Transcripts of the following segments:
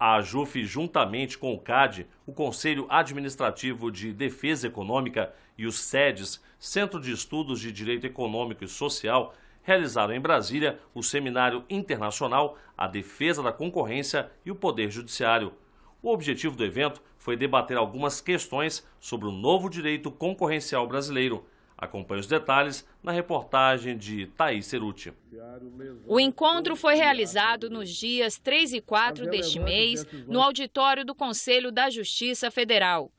A AJUF, juntamente com o CAD, o Conselho Administrativo de Defesa Econômica e os SEDES, Centro de Estudos de Direito Econômico e Social, realizaram em Brasília o Seminário Internacional A Defesa da Concorrência e o Poder Judiciário. O objetivo do evento foi debater algumas questões sobre o novo direito concorrencial brasileiro. Acompanhe os detalhes na reportagem de Thaís Ceruti. O encontro foi realizado nos dias 3 e 4 deste mês, no auditório do Conselho da Justiça Federal.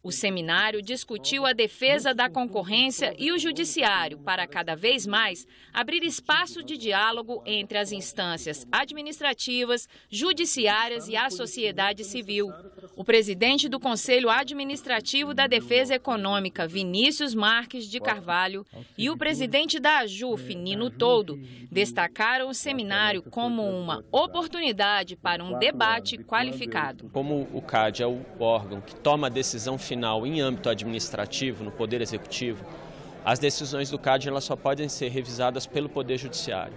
O seminário discutiu a defesa da concorrência e o judiciário para cada vez mais abrir espaço de diálogo entre as instâncias administrativas, judiciárias e a sociedade civil. O presidente do Conselho Administrativo da Defesa Econômica, Vinícius Marques de Carvalho, e o presidente da AJUF, Nino Toldo, destacaram o seminário como uma oportunidade para um debate qualificado. Como o CAD é o órgão que toma a decisão final em âmbito administrativo, no Poder Executivo, as decisões do CAD elas só podem ser revisadas pelo Poder Judiciário.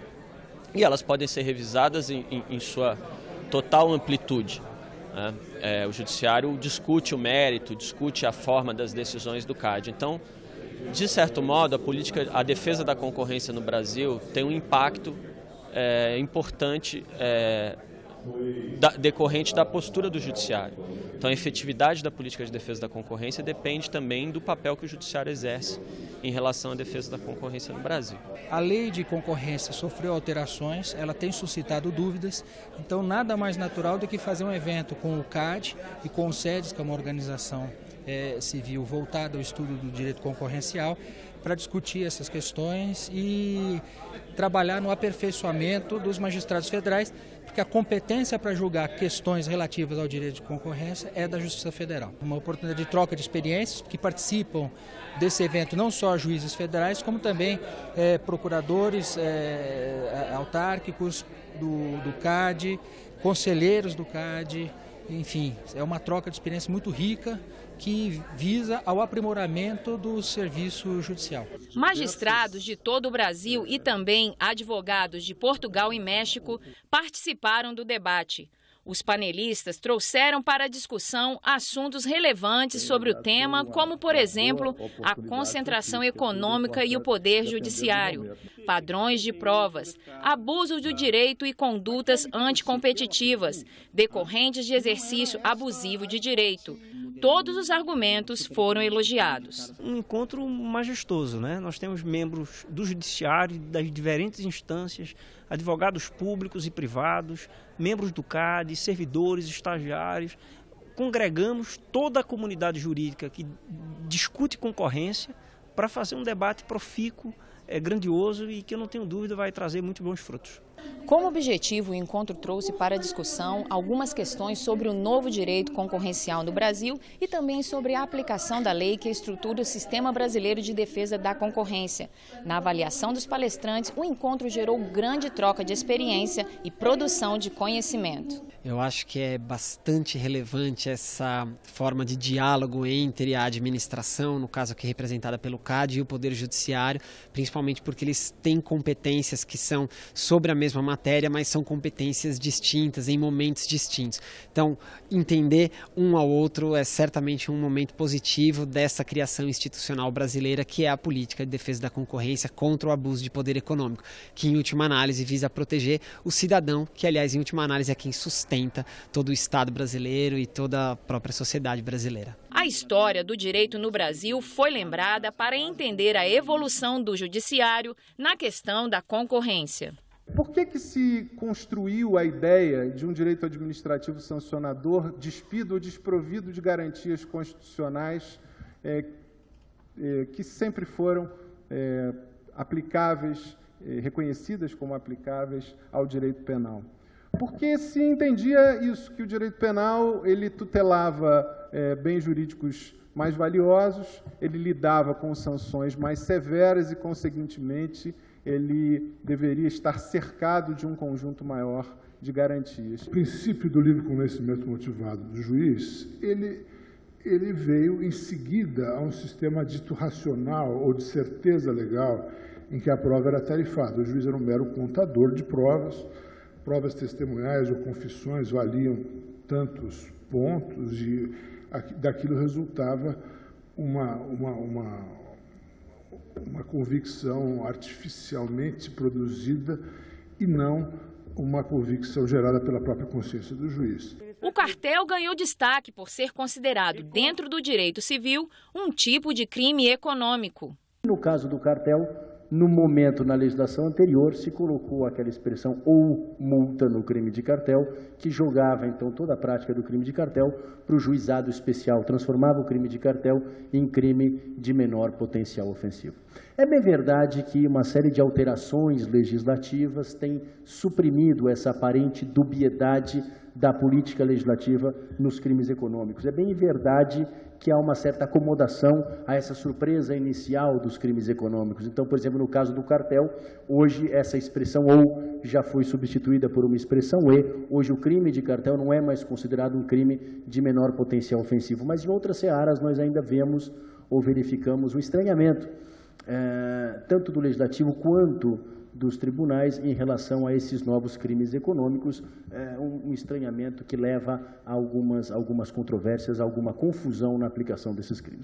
E elas podem ser revisadas em sua total amplitude. O Judiciário discute o mérito, discute a forma das decisões do CAD. Então, de certo modo, a defesa da concorrência no Brasil tem um impacto importante decorrente da postura do Judiciário. Então, a efetividade da política de defesa da concorrência depende também do papel que o Judiciário exerce em relação à defesa da concorrência no Brasil. A lei de concorrência sofreu alterações, ela tem suscitado dúvidas, então nada mais natural do que fazer um evento com o CAD e com o SEDES, que é uma organização civil voltada ao estudo do direito concorrencial, para discutir essas questões e trabalhar no aperfeiçoamento dos magistrados federais, porque a competência para julgar questões relativas ao direito de concorrência é da Justiça Federal. Uma oportunidade de troca de experiências, que participam desse evento não só juízes federais, como também procuradores autárquicos do CAD, conselheiros do CAD, enfim, é uma troca de experiência muito rica que visa ao aprimoramento do serviço judicial. Magistrados de todo o Brasil e também advogados de Portugal e México participaram do debate. Os panelistas trouxeram para a discussão assuntos relevantes sobre o tema, como, por exemplo, a concentração econômica e o poder judiciário, padrões de provas, abuso do direito e condutas anticompetitivas, decorrentes de exercício abusivo de direito. Todos os argumentos foram elogiados. Um encontro majestoso, né? Nós temos membros do judiciário, das diferentes instâncias, advogados públicos e privados, membros do CAD, servidores, estagiários. Congregamos toda a comunidade jurídica que discute concorrência para fazer um debate profícuo, grandioso e que eu não tenho dúvida vai trazer muito bons frutos. Como objetivo, o encontro trouxe para a discussão algumas questões sobre o novo direito concorrencial no Brasil e também sobre a aplicação da lei que estrutura o Sistema Brasileiro de Defesa da Concorrência. Na avaliação dos palestrantes, o encontro gerou grande troca de experiência e produção de conhecimento. Eu acho que é bastante relevante essa forma de diálogo entre a administração, no caso aqui representada pelo CAD, e o Poder Judiciário, principalmente porque eles têm competências que são sobre a mesma matéria, mas são competências distintas, em momentos distintos. Então, entender um ao outro é certamente um momento positivo dessa criação institucional brasileira, que é a política de defesa da concorrência contra o abuso de poder econômico, que em última análise visa proteger o cidadão, que aliás em última análise é quem sustenta todo o Estado brasileiro e toda a própria sociedade brasileira. A história do direito no Brasil foi lembrada para entender a evolução do judiciário na questão da concorrência. Por que se construiu a ideia de um direito administrativo sancionador despido ou desprovido de garantias constitucionais que sempre foram aplicáveis, reconhecidas como aplicáveis ao direito penal? Porque se entendia isso, que o direito penal ele tutelava bens jurídicos mais valiosos, ele lidava com sanções mais severas e, conseguintemente, ele deveria estar cercado de um conjunto maior de garantias. O princípio do livre convencimento motivado do juiz, ele veio em seguida a um sistema dito racional ou de certeza legal, em que a prova era tarifada. O juiz era um mero contador de provas testemunhais ou confissões valiam tantos pontos e daquilo resultava uma convicção artificialmente produzida e não uma convicção gerada pela própria consciência do juiz. O cartel ganhou destaque por ser considerado, dentro do direito civil, um tipo de crime econômico. No caso do cartel, no momento na legislação anterior, se colocou aquela expressão ou multa no crime de cartel, que jogava então toda a prática do crime de cartel para o juizado especial, transformava o crime de cartel em crime de menor potencial ofensivo. É bem verdade que uma série de alterações legislativas tem suprimido essa aparente dubiedade da política legislativa nos crimes econômicos. É bem verdade que há uma certa acomodação a essa surpresa inicial dos crimes econômicos. Então, por exemplo, no caso do cartel, hoje essa expressão ou já foi substituída por uma expressão e. Hoje o crime de cartel não é mais considerado um crime de menor potencial ofensivo. Mas em outras searas nós ainda vemos ou verificamos o estranhamento, tanto do legislativo quanto dos tribunais em relação a esses novos crimes econômicos, um estranhamento que leva a algumas controvérsias, a alguma confusão na aplicação desses crimes.